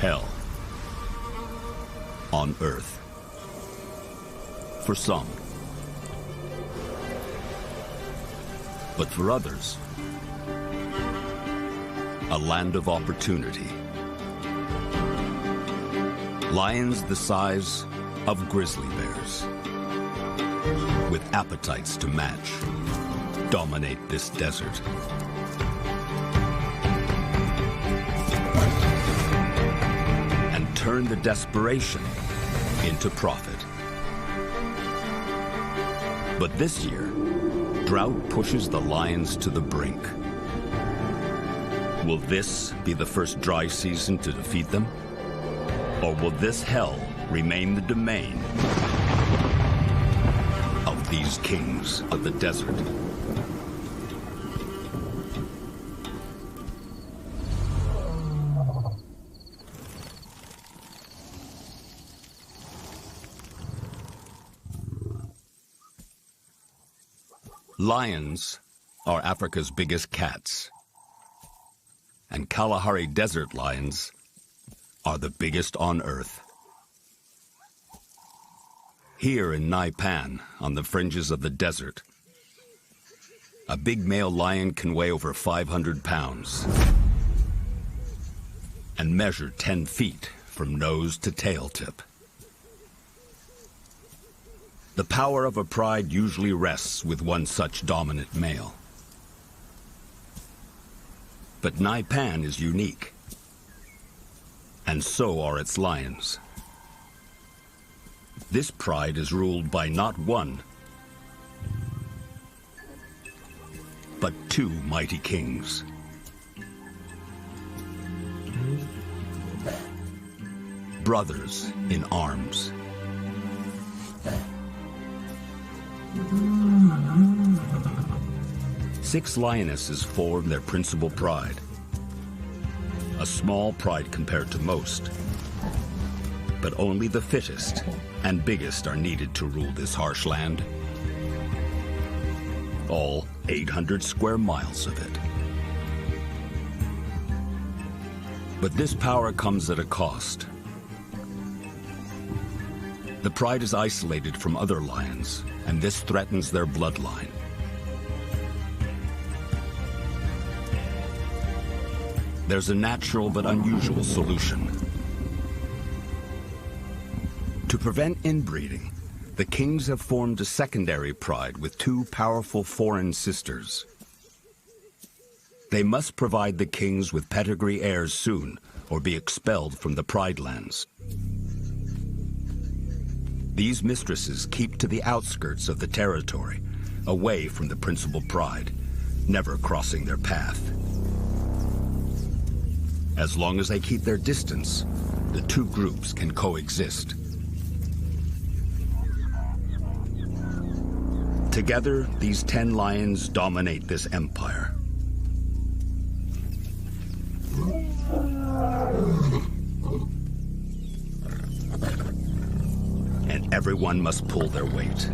Hell on Earth. For some. But for others, a land of opportunity. Lions the size of grizzly bears, with appetites to match, dominate this desert. And turn the desperation into profit. But this year, drought pushes the lions to the brink. Will this be the first dry season to defeat them? Or will this hell remain the domain of these kings of the desert? Lions are Africa's biggest cats, and Kalahari desert lions are the biggest on Earth. Here in Naipan, on the fringes of the desert, a big male lion can weigh over 500 pounds and measure 10 feet from nose to tail tip. The power of a pride usually rests with one such dominant male. But Naipan is unique, and so are its lions. This pride is ruled by not one, but two mighty kings. Brothers in arms. Six lionesses form their principal pride. A small pride compared to most. But only the fittest and biggest are needed to rule this harsh land. All 800 square miles of it. But this power comes at a cost. The pride is isolated from other lions, and this threatens their bloodline. There's a natural but unusual solution. To prevent inbreeding, the kings have formed a secondary pride with two powerful foreign sisters. They must provide the kings with pedigree heirs soon, or be expelled from the pride lands. These mistresses keep to the outskirts of the territory, away from the principal pride, never crossing their path. As long as they keep their distance, the two groups can coexist. Together, these 10 lions dominate this empire. And everyone must pull their weight.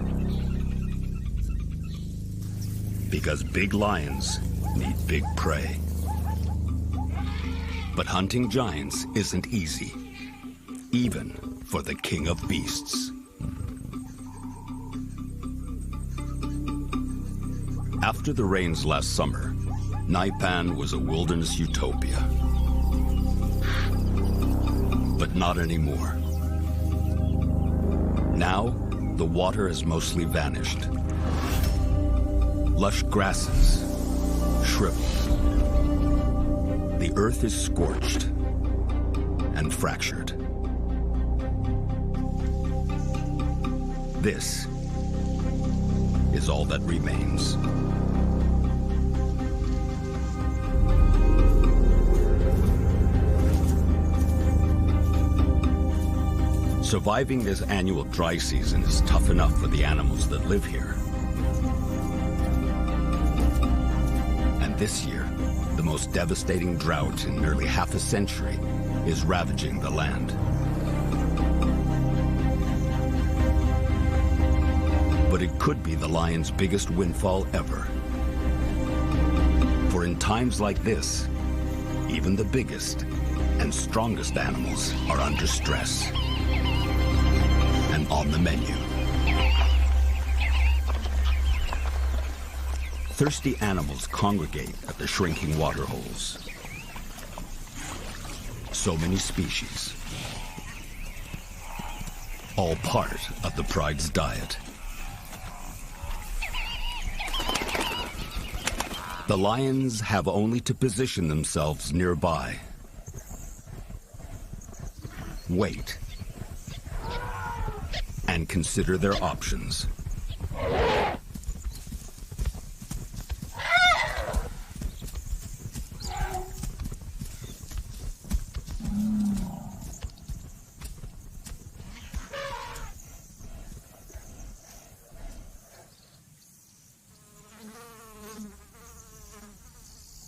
Because big lions need big prey. But hunting giants isn't easy, even for the king of beasts. After the rains last summer, Naipan was a wilderness utopia. But not anymore. Now, the water has mostly vanished. Lush grasses shriveled. The earth is scorched and fractured. This is all that remains. Surviving this annual dry season is tough enough for the animals that live here. And this year, the most devastating drought in nearly half a century is ravaging the land. But it could be the lion's biggest windfall ever. For in times like this, even the biggest and strongest animals are under stress and on the menu. Thirsty animals congregate at the shrinking water holes. So many species, all part of the pride's diet. The lions have only to position themselves nearby, wait, and consider their options.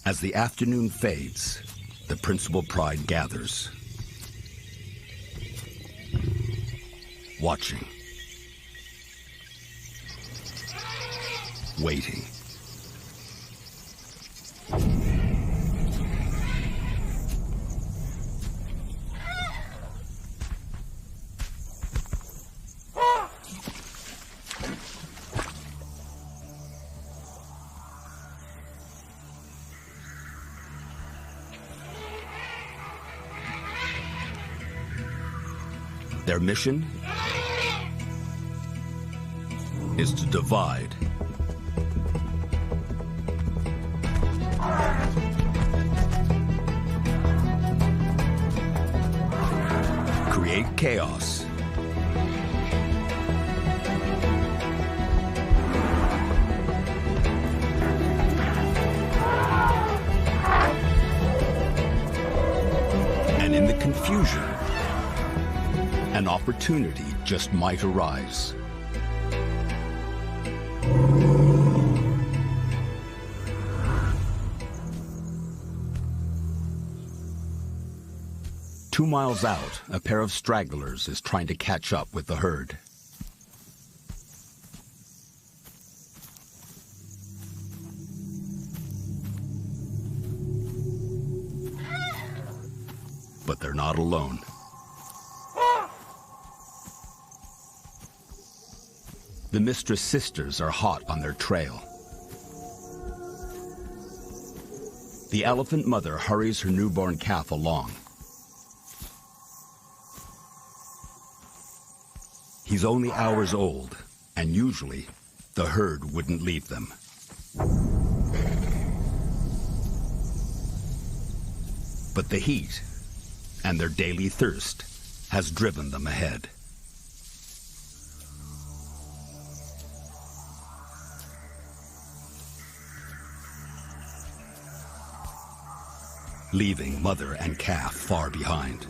As the afternoon fades, the principal pride gathers, watching, waiting. Their mission is to divide, create chaos, and in the confusion, an opportunity just might arise. Two miles out, a pair of stragglers is trying to catch up with the herd. But they're not alone. The mistress sisters are hot on their trail. The elephant mother hurries her newborn calf along. He's only hours old, and usually the herd wouldn't leave them. But the heat and their daily thirst has driven them ahead. Leaving mother and calf far behind.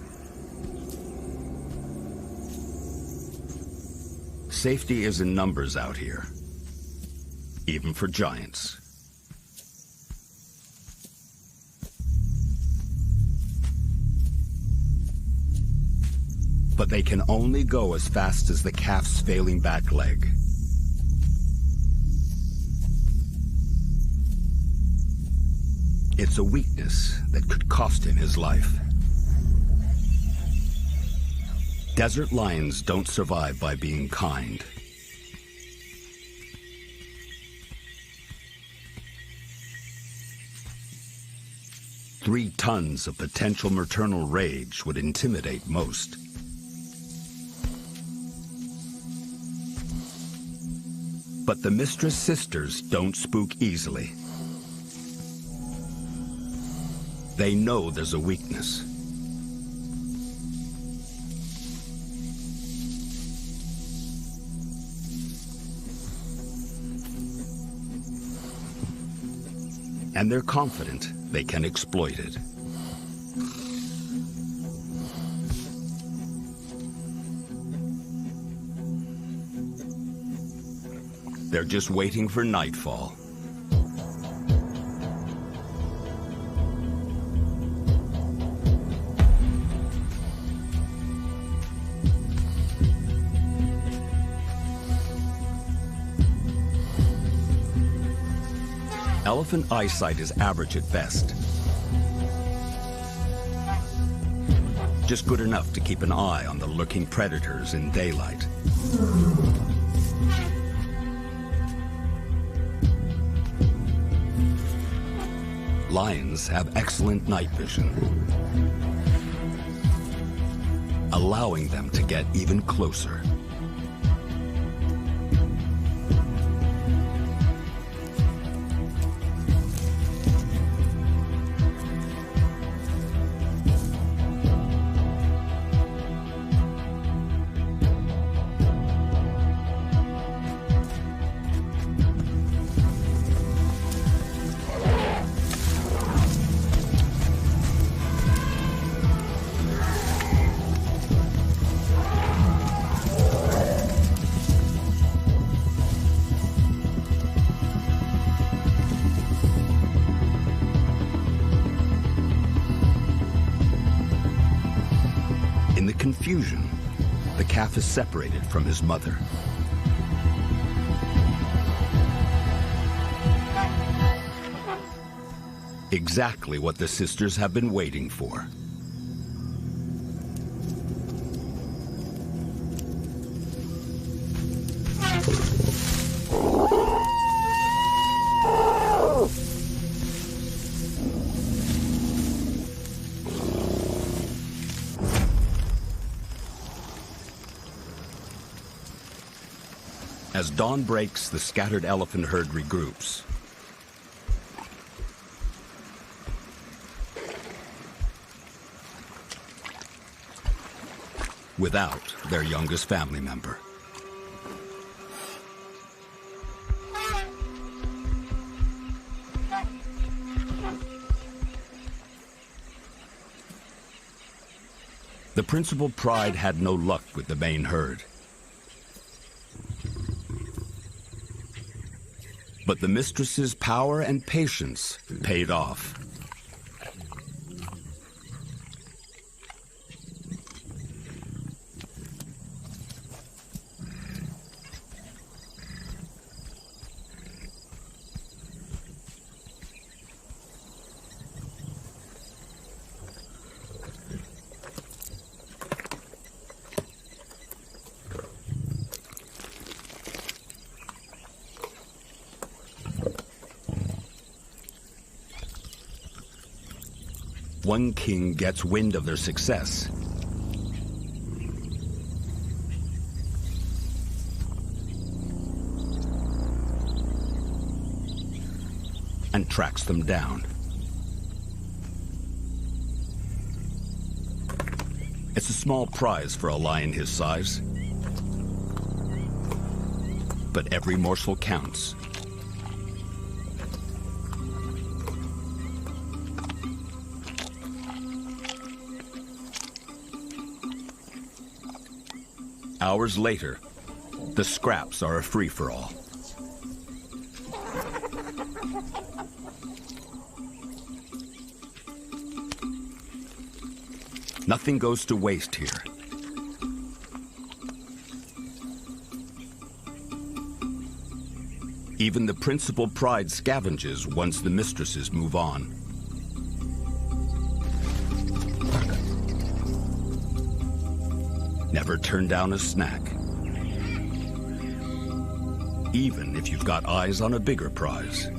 Safety is in numbers out here, even for giants. But they can only go as fast as the calf's failing back leg. It's a weakness that could cost him his life. Desert lions don't survive by being kind. Three tons of potential maternal rage would intimidate most. But the mistress sisters don't spook easily. They know there's a weakness. And they're confident they can exploit it. They're just waiting for nightfall. Elephant eyesight is average at best. just good enough to keep an eye on the lurking predators in daylight. Lions have excellent night vision, allowing them to get even closer. Confusion, the calf is separated from his mother. Exactly what the sisters have been waiting for. As dawn breaks, the scattered elephant herd regroups. Without their youngest family member. The principal pride had no luck with the main herd. But the mistress's power and patience paid off. One king gets wind of their success. And tracks them down. It's a small prize for a lion his size. But every morsel counts. Hours later, the scraps are a free-for-all. Nothing goes to waste here. Even the principal pride scavenges once the mistresses move on. Never turn down a snack, even if you've got eyes on a bigger prize.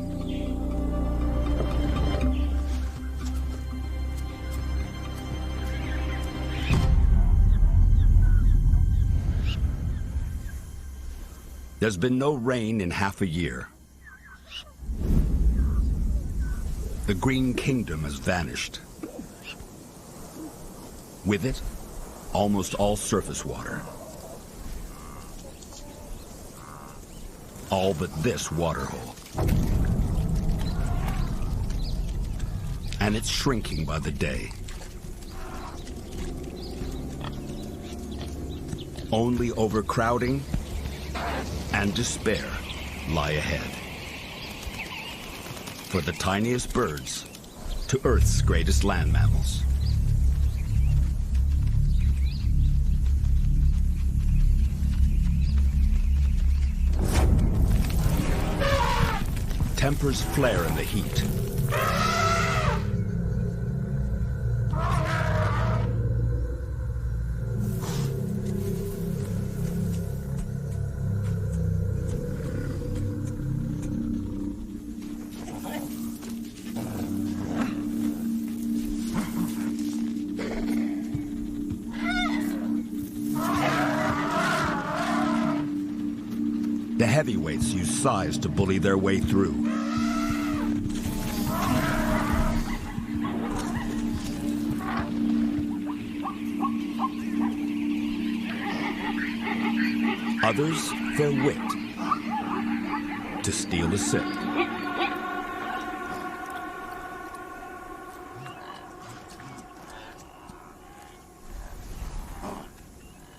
There's been no rain in half a year. The Green Kingdom has vanished. With it, almost all surface water. All but this waterhole. And it's shrinking by the day. Only overcrowding and despair lie ahead. For the tiniest birds to Earth's greatest land mammals. Tempers flare in the heat. The heavyweights use size to bully their way through. Others, their wit, to steal a sip.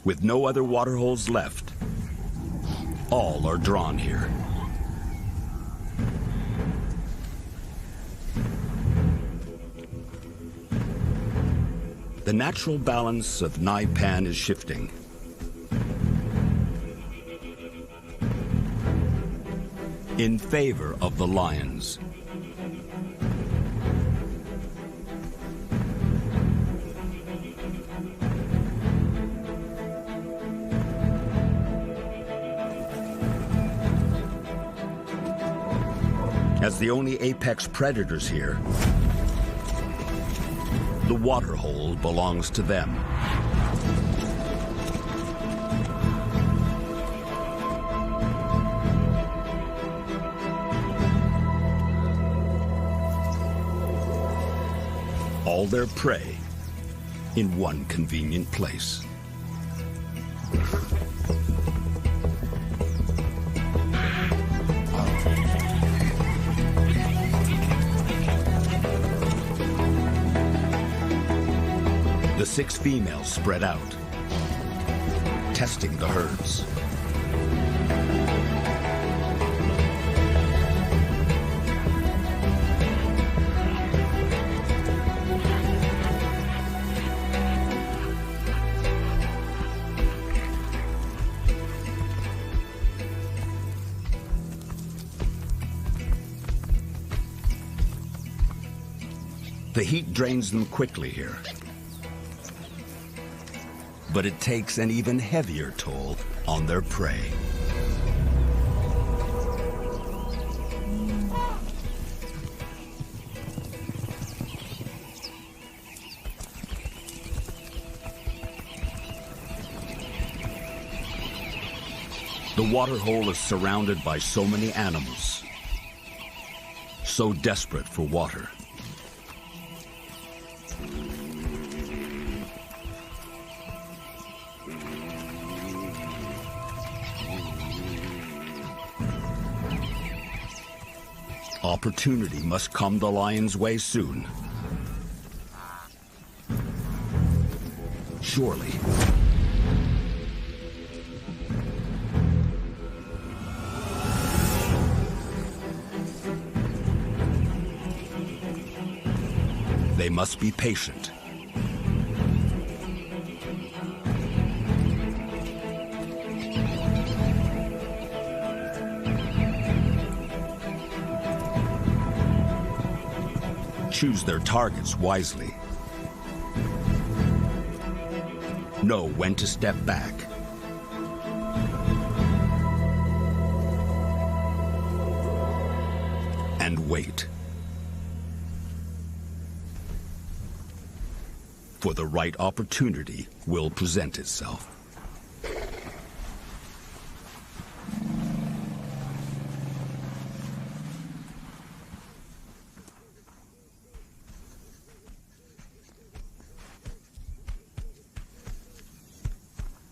With no other waterholes left, all are drawn here. The natural balance of Naipan is shifting. In favor of the lions. As the only apex predators here, the waterhole belongs to them. All their prey in one convenient place. The 6 females spread out, testing the herds. The heat drains them quickly here. But it takes an even heavier toll on their prey. The waterhole is surrounded by so many animals, so desperate for water. Opportunity must come the lion's way soon. Surely. They must be patient. Choose their targets wisely. Know when to step back. And wait. For the right opportunity will present itself.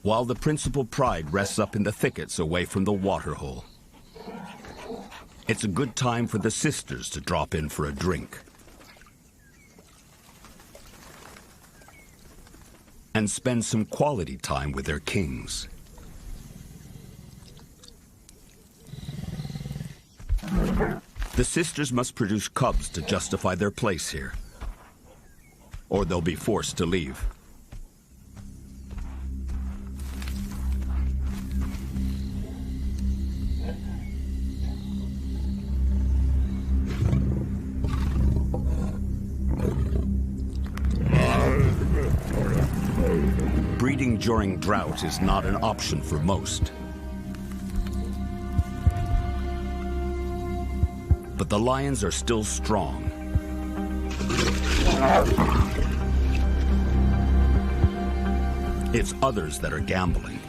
While the principal pride rests up in the thickets away from the waterhole, it's a good time for the sisters to drop in for a drink. And spend some quality time with their kings. The sisters must produce cubs to justify their place here, or they'll be forced to leave. Breeding during drought is not an option for most. But the lions are still strong. It's others that are gambling.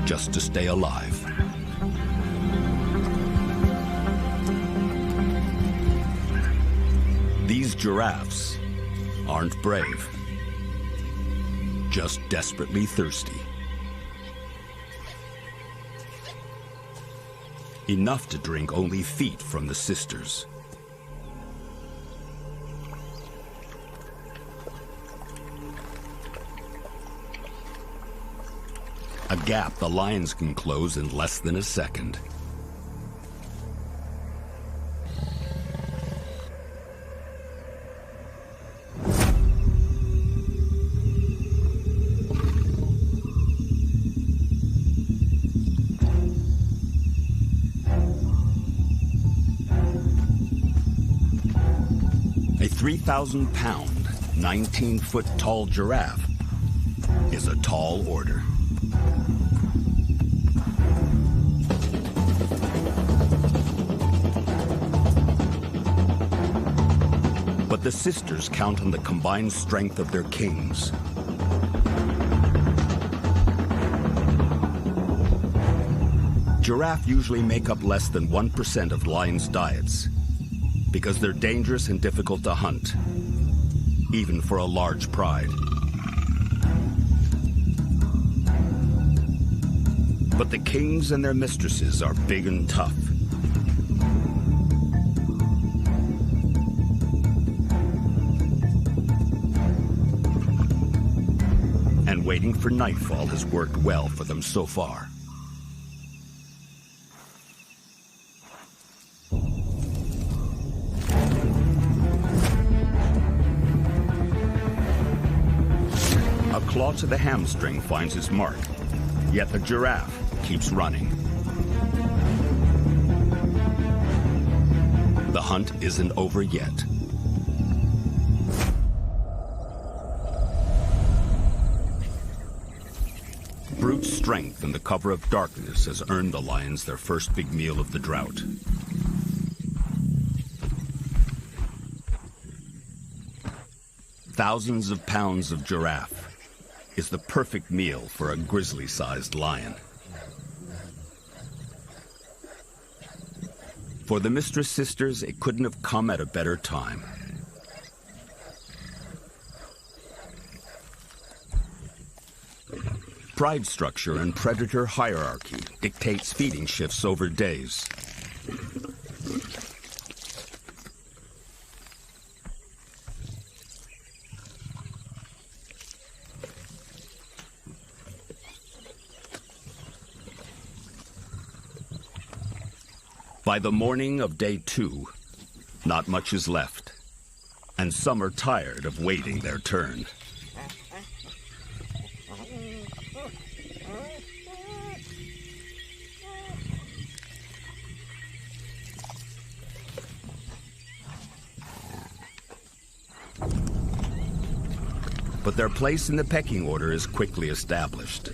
just to stay alive. These giraffes aren't brave, just desperately thirsty. Enough to drink only feet from the sisters. A gap the lions can close in less than a second. A 3,000-pound, 19-foot-tall giraffe is a tall order. But the sisters count on the combined strength of their kings. Giraffe usually make up less than 1% of lions' diets because they're dangerous and difficult to hunt, even for a large pride. But the kings and their mistresses are big and tough. And waiting for nightfall has worked well for them so far. A claw to the hamstring finds his mark, yet the giraffe keeps running. The hunt isn't over yet. Brute strength and the cover of darkness has earned the lions their first big meal of the drought. Thousands of pounds of giraffe is the perfect meal for a grizzly-sized lion. For the mistress sisters, it couldn't have come at a better time. Pride structure and predator hierarchy dictates feeding shifts over days. By the morning of day 2, not much is left, and some are tired of waiting their turn. But their place in the pecking order is quickly established.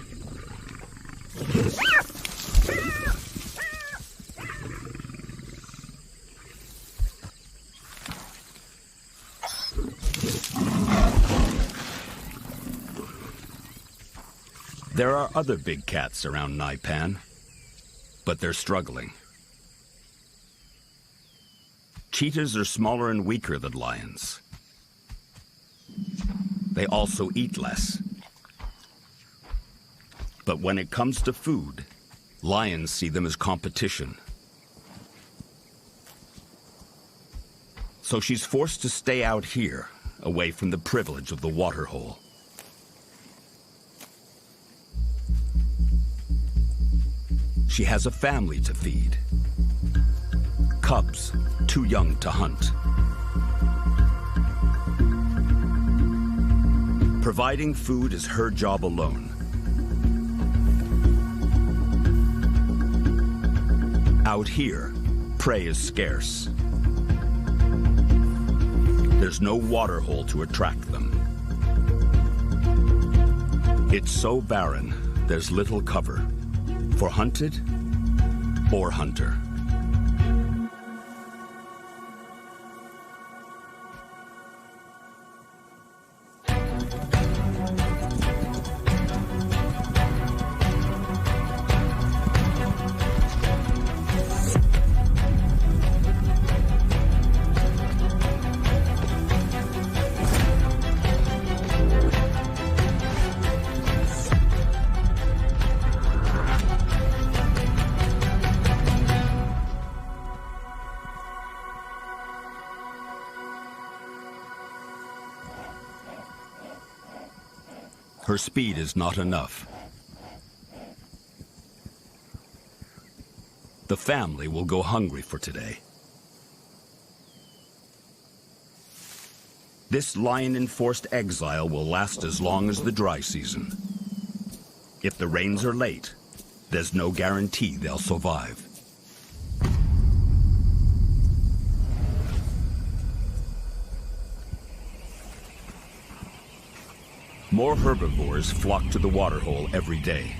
There are other big cats around Naipan, but they're struggling. Cheetahs are smaller and weaker than lions. They also eat less. But when it comes to food, lions see them as competition. So she's forced to stay out here, away from the privilege of the waterhole. She has a family to feed. Cubs, too young to hunt. Providing food is her job alone. Out here, prey is scarce. There's no waterhole to attract them. It's so barren, there's little cover for hunted or hunter. Her speed is not enough. The family will go hungry for today. This lion-enforced exile will last as long as the dry season. If the rains are late, there's no guarantee they'll survive. More herbivores flock to the waterhole every day.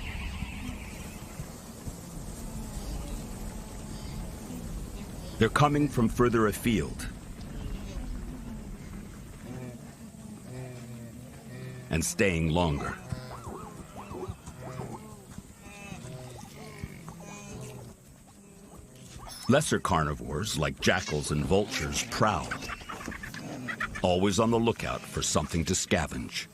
They're coming from further afield and staying longer. Lesser carnivores, like jackals and vultures, prowl, always on the lookout for something to scavenge.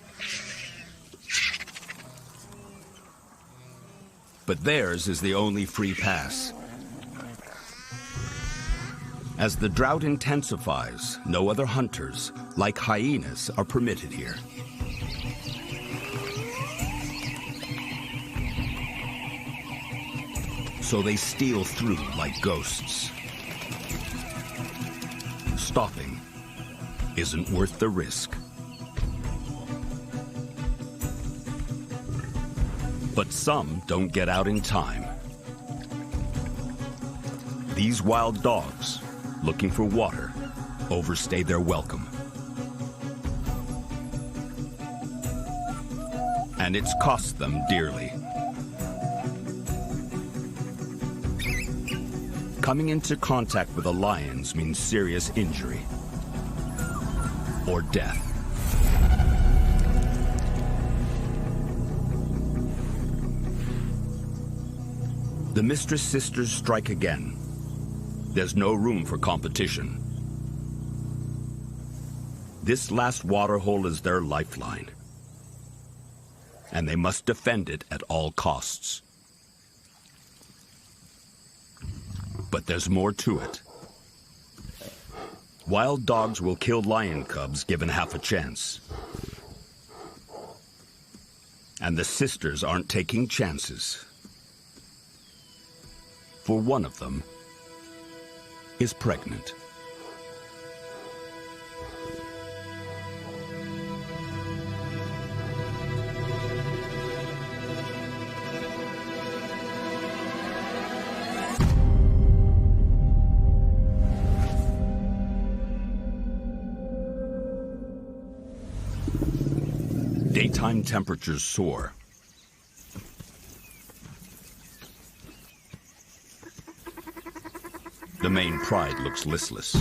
But theirs is the only free pass. As the drought intensifies, no other hunters, like hyenas, are permitted here. So they steal through like ghosts. Stopping isn't worth the risk. But some don't get out in time. These wild dogs, looking for water, overstay their welcome. And it's cost them dearly. Coming into contact with the lions means serious injury or death. The Mistress sisters strike again. There's no room for competition. This last waterhole is their lifeline, and they must defend it at all costs. But there's more to it. Wild dogs will kill lion cubs given half a chance. And the sisters aren't taking chances. For one of them is pregnant. Daytime temperatures soar. The main pride looks listless.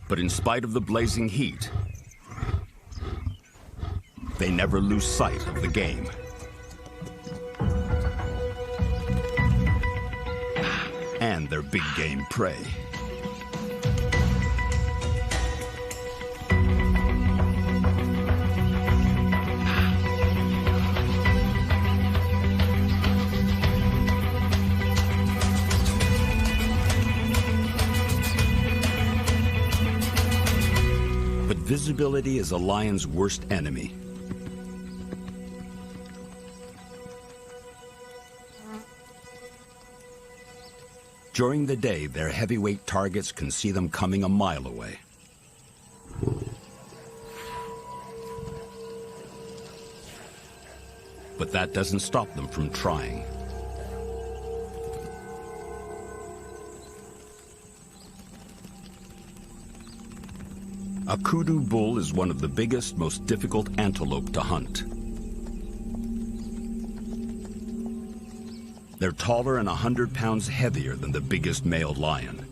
But in spite of the blazing heat, they never lose sight of the game. And their big game prey. Visibility is a lion's worst enemy. During the day, their heavyweight targets can see them coming a mile away. But that doesn't stop them from trying. A kudu bull is one of the biggest, most difficult antelope to hunt. They're taller and 100 pounds heavier than the biggest male lion.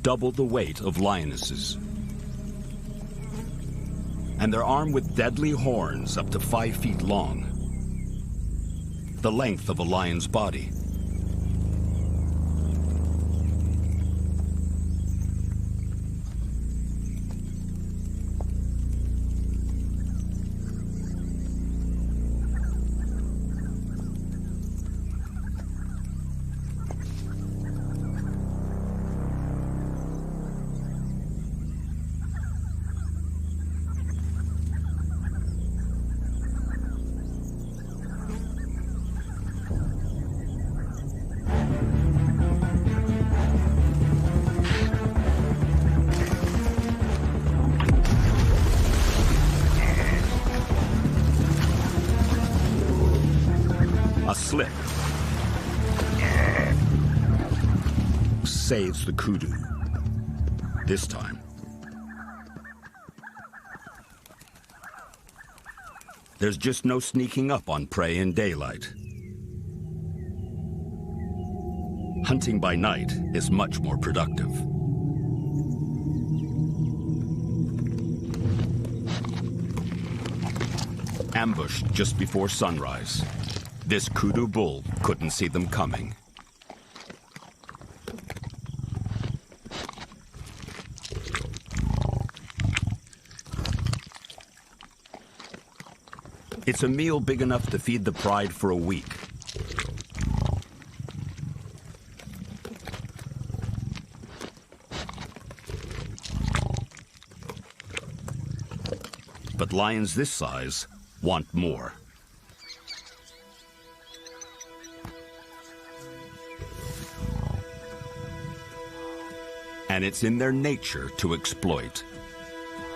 Double the weight of lionesses. And they're armed with deadly horns up to 5 feet long, the length of a lion's body. saves the kudu. This time, there's just no sneaking up on prey in daylight. Hunting by night is much more productive. Ambushed just before sunrise, this kudu bull couldn't see them coming. It's a meal big enough to feed the pride for a week. But lions this size want more. And it's in their nature to exploit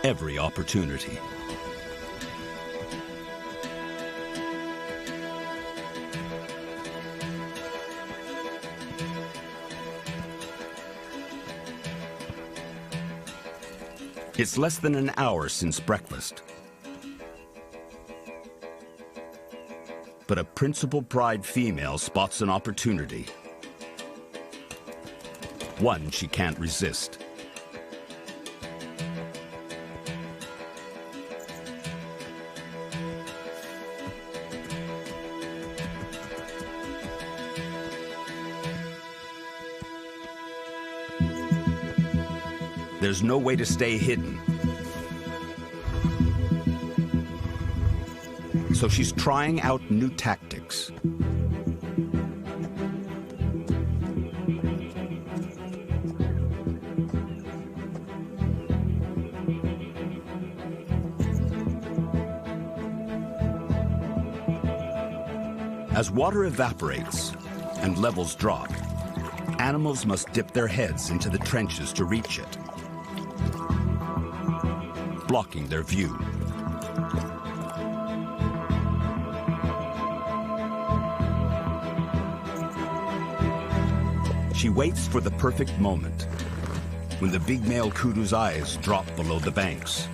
every opportunity. It's less than an hour since breakfast. But a principal pride female spots an opportunity. One she can't resist. There's no way to stay hidden. So she's trying out new tactics. As water evaporates and levels drop, animals must dip their heads into the trenches to reach it, blocking their view. She waits for the perfect moment, when the big male kudu's eyes drop below the banks.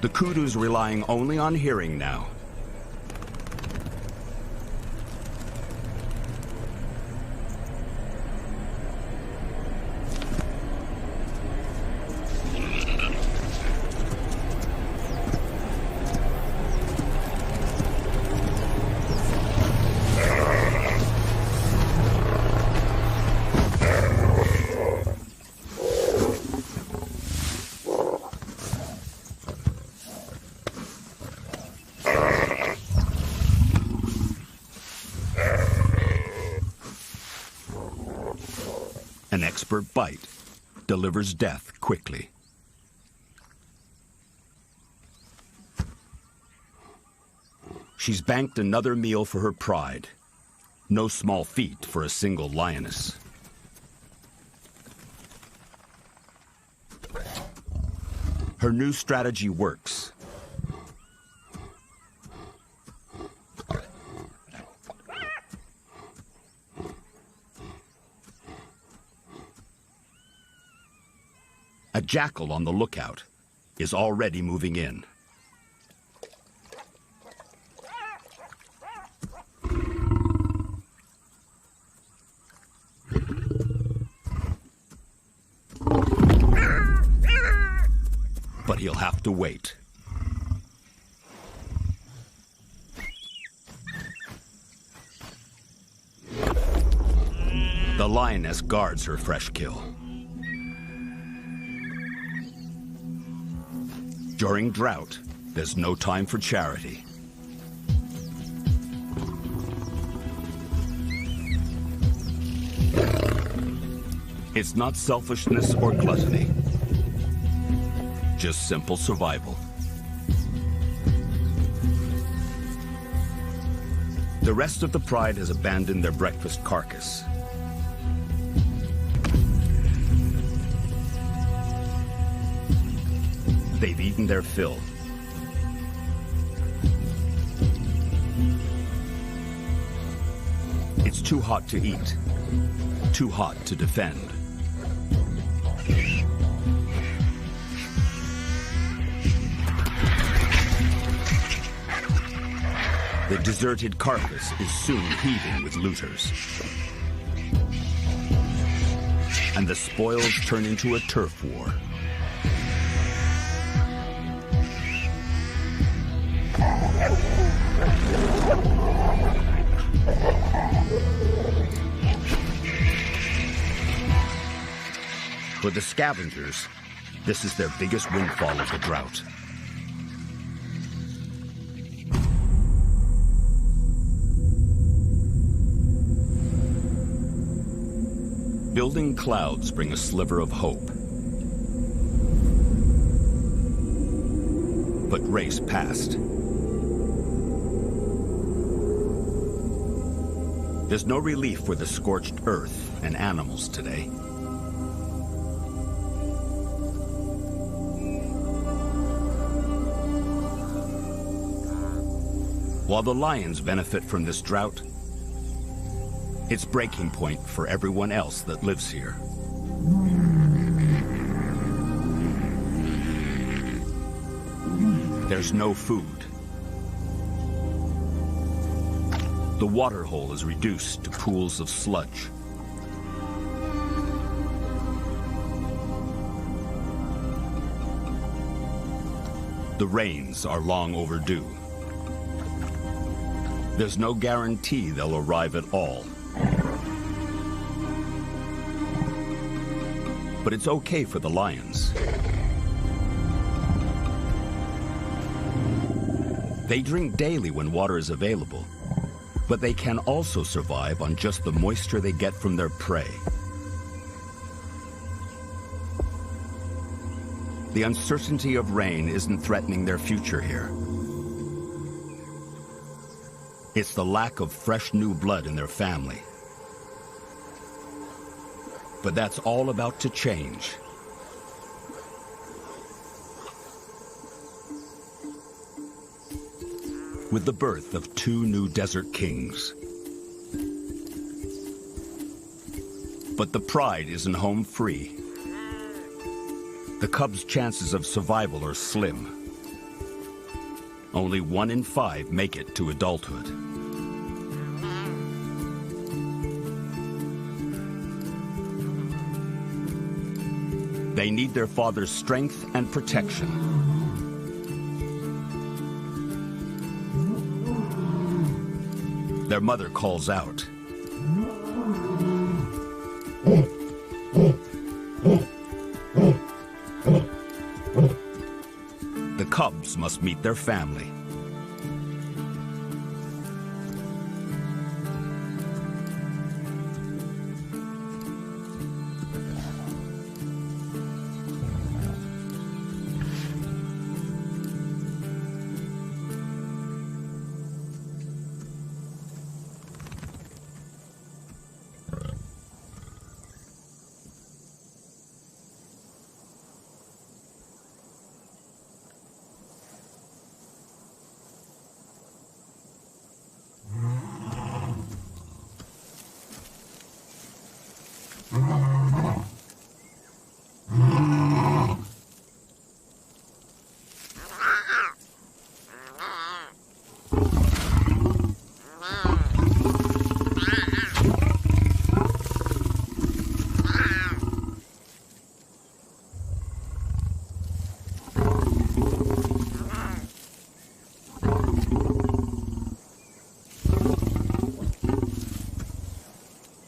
The kudu's relying only on hearing now. An expert bite delivers death quickly. She's banked another meal for her pride. No small feat for a single lioness. Her new strategy works. A jackal on the lookout is already moving in. But he'll have to wait. The lioness guards her fresh kill. During drought, there's no time for charity. It's not selfishness or gluttony, just simple survival. The rest of the pride has abandoned their breakfast carcass. They've eaten their fill. It's too hot to eat, too hot to defend. The deserted carcass is soon heaving with looters. And the spoils turn into a turf war. For the scavengers, this is their biggest windfall of the drought. Building clouds bring a sliver of hope. But race past. There's no relief for the scorched earth and animals today. While the lions benefit from this drought, it's breaking point for everyone else that lives here. There's no food. The water hole is reduced to pools of sludge. The rains are long overdue. There's no guarantee they'll arrive at all. But it's okay for the lions. They drink daily when water is available, but they can also survive on just the moisture they get from their prey. The uncertainty of rain isn't threatening their future here. It's the lack of fresh new blood in their family. But that's all about to change. With the birth of 2 new desert kings. But the pride isn't home free. The cubs' chances of survival are slim. Only 1 in 5 make it to adulthood. They need their father's strength and protection. Their mother calls out. The cubs must meet their family.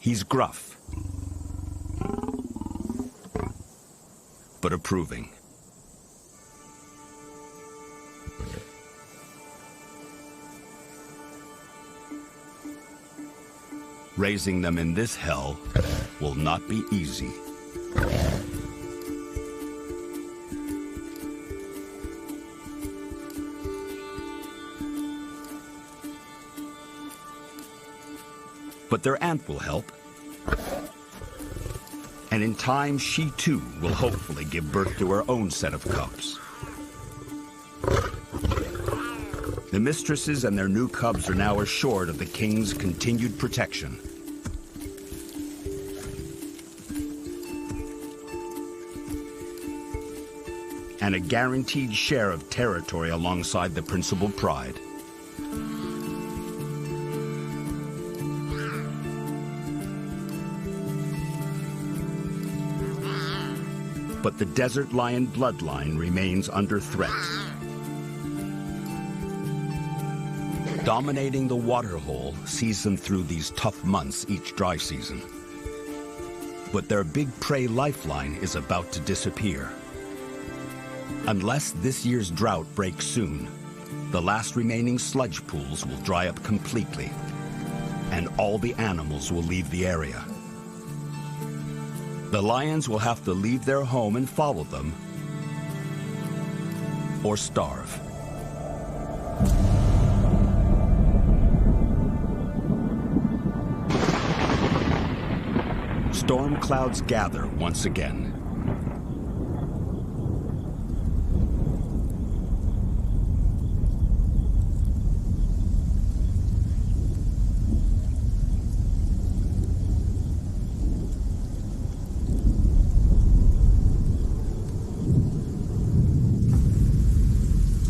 He's gruff, but approving. Raising them in this hell will not be easy. But their aunt will help. And in time, she too will hopefully give birth to her own set of cubs. The The mistresses and their new cubs are now assured of the king's continued protection. And a guaranteed share of territory alongside the principal pride. But the desert lion bloodline remains under threat. Dominating the waterhole sees them through these tough months each dry season. But their big prey lifeline is about to disappear. Unless this year's drought breaks soon, the last remaining sludge pools will dry up completely, and all the animals will leave the area. The lions will have to leave their home and follow them, or starve. Storm clouds gather once again.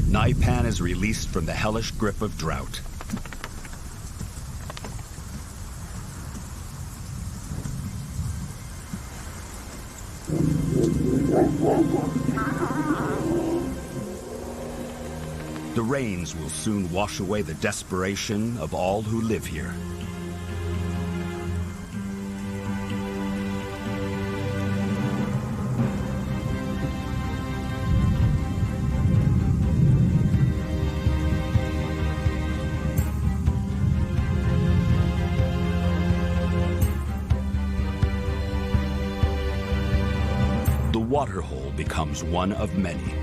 Naipan is released from the hellish grip of drought. The rains will soon wash away the desperation of all who live here. The waterhole becomes one of many.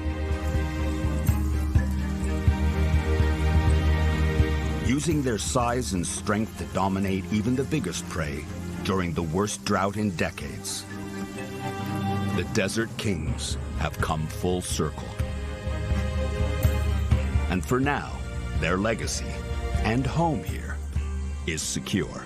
Using their size and strength to dominate even the biggest prey during the worst drought in decades, the Desert Kings have come full circle. And for now, their legacy and home here is secure.